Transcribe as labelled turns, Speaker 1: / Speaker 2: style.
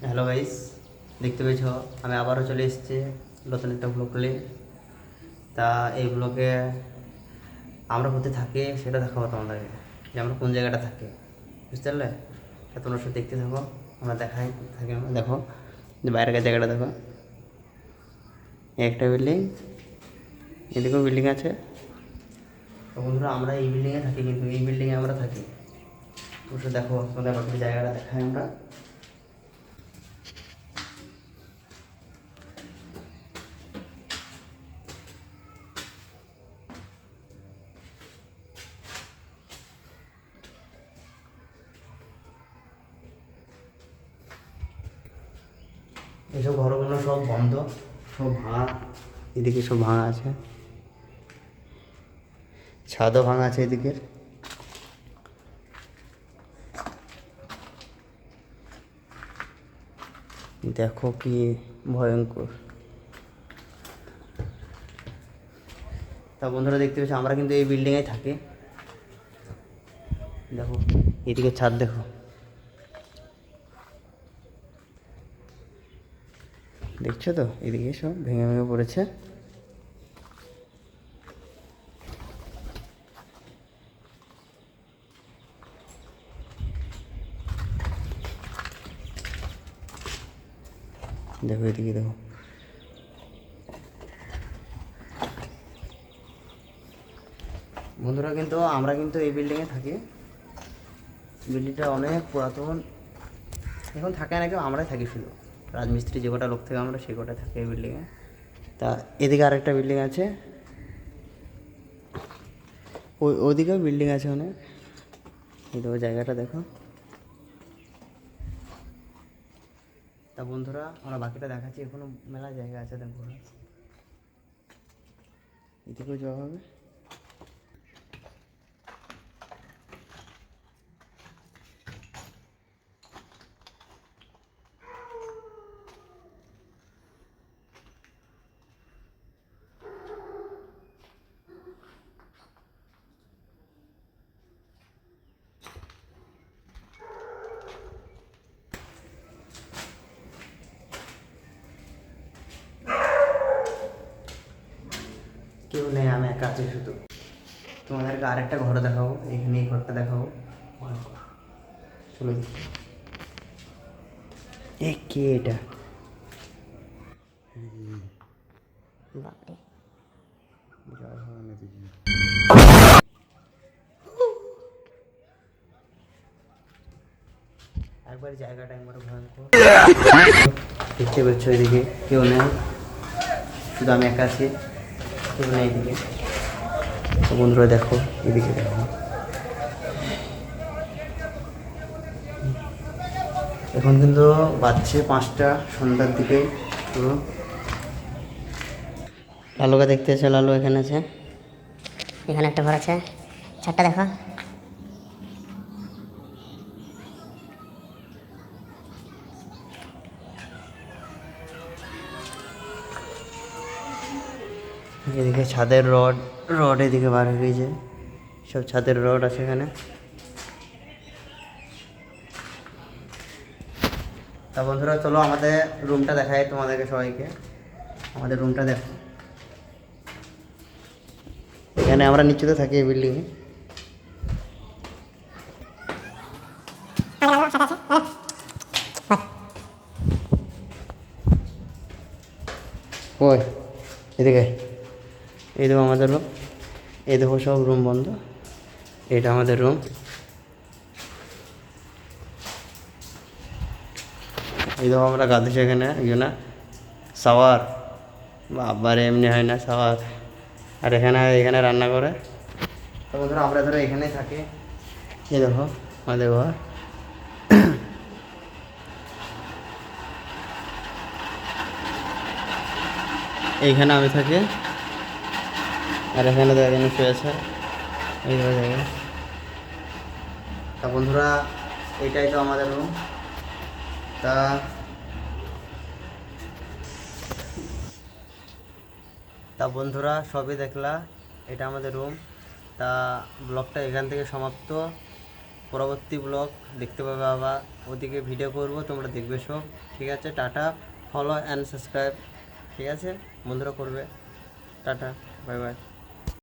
Speaker 1: Hello guys, দেখতে পেয়েছ আমি আবারও চলে এসেছি নতুন একটা ব্লগ নিয়ে। তা এই ব্লগে আমরা কোথায় থাকি সেটা দেখাবো তোমাদেরকে, যে আমরা কোন জায়গাটা থাকি, বুঝতে পারলে? তা তোমরা সব দেখতে থাকো, আমরা দেখাই থাকি। আমরা দেখো যে বাইরের জায়গাটা দেখো, একটা বিল্ডিং, এদিকেও বিল্ডিং আছে। তো বন্ধুরা আমরা এই বিল্ডিংয়ে থাকি, কিন্তু এই বিল্ডিংয়ে আমরা থাকি। তোমরা দেখো, তোমাদের বাকি জায়গাটা দেখাই আমরা। এইসব ঘরগুলো সব বন্ধ, সব ভাঙা, এদিকে সব ভাঙা আছে, ছাদও ভাঙা আছে এদিকে। দেখো কি ভয়ঙ্কর। তা বন্ধুরা দেখতে পাচ্ছি আমরা কিন্তু এই বিল্ডিংয়ে থাকি। দেখো এদিকে ছাদ দেখো, দেখছো তো এদিকে সব ভেঙে ভেঙে পড়েছে। দেখো এদিকে দেখো, বন্ধুরা কিন্তু আমরা কিন্তু এই বিল্ডিংয়ে থাকি। বিল্ডিংটা অনেক পুরাতন, এখন থাকে না কেউ, আমরাই থাকি শুধু। রাজমিস্ত্রি যে কটা লোক থেকে আমরা সে কটা থাকি এই বিল্ডিংয়ে। তা এদিকে আরেকটা বিল্ডিং আছে, ওদিকেও বিল্ডিং আছে অনেক। এই দেখো জায়গাটা দেখো। তা বন্ধুরা আমরা বাকিটা দেখাচ্ছি, এখনো মেলা জায়গা আছে দেখো, এদিকেও যাওয়া হবে। কেউ নেই, আমি একা আছি শুধু। তোমাদেরকে আরেকটা ঘর দেখাবো, এখানে এই ঘরটা দেখাবো। চলো, এ কে এটা? একবার জায়গাটা একবার ভয়ঙ্কর। দেখতে পাচ্ছ এদিকে কেউ নেই, শুধু আমি একা আছি, কেউ নেই এদিকে। তো বন্ধুরা দেখো এদিকে দেখো, এখন কিন্তু বাজছে 5টা, সন্ধ্যার দিকে পুরো। লালুকে দেখতে আছে, লালু এখানে আছে।
Speaker 2: এখানে একটা ঘর আছে, ছাদটা দেখো।
Speaker 1: এদিকে ছাদের রড রড এদিকে বার হয়ে গেছে, সব ছাদের রড আছে এখানে। তা বন্ধুরা চলো আমাদের রুমটা দেখাই তোমাদেরকে সবাইকে। আমাদের রুমটা দেখো, এখানে আমরা নিচুতে থাকি এই বিল্ডিংয়ে। ওই এদিকে, এই দেখো আমাদের রুম, এই দেখো সব রুম বন্ধ, এটা আমাদের রুম। এই দেখো আমরা গাধুছি এখানে, না শাওয়ার, বাবার এমনি হয় না শাওয়ার। আর এখানে এখানে রান্না করে। তো বন্ধুরা আমরা ধরো এখানেই থাকি। এই দেখো আমাদের ঘর। এইখানে আমি থাকি, আর এখানে তো একজন শুয়ে আছে এই জায়গায়। তা বন্ধুরা এইটাই তো আমাদের রুম। তা তা বন্ধুরা সবই দেখলা, এটা আমাদের রুম। তা ব্লগটা এখান থেকে সমাপ্ত। পরবর্তী ব্লগ দেখতে পাবে আবার, ওদিকে ভিডিও করব, তোমরা দেখবে সব। ঠিক আছে, টাটা। ফলো অ্যান্ড সাবস্ক্রাইব, ঠিক আছে বন্ধুরা, করবে। Tata, bye bye.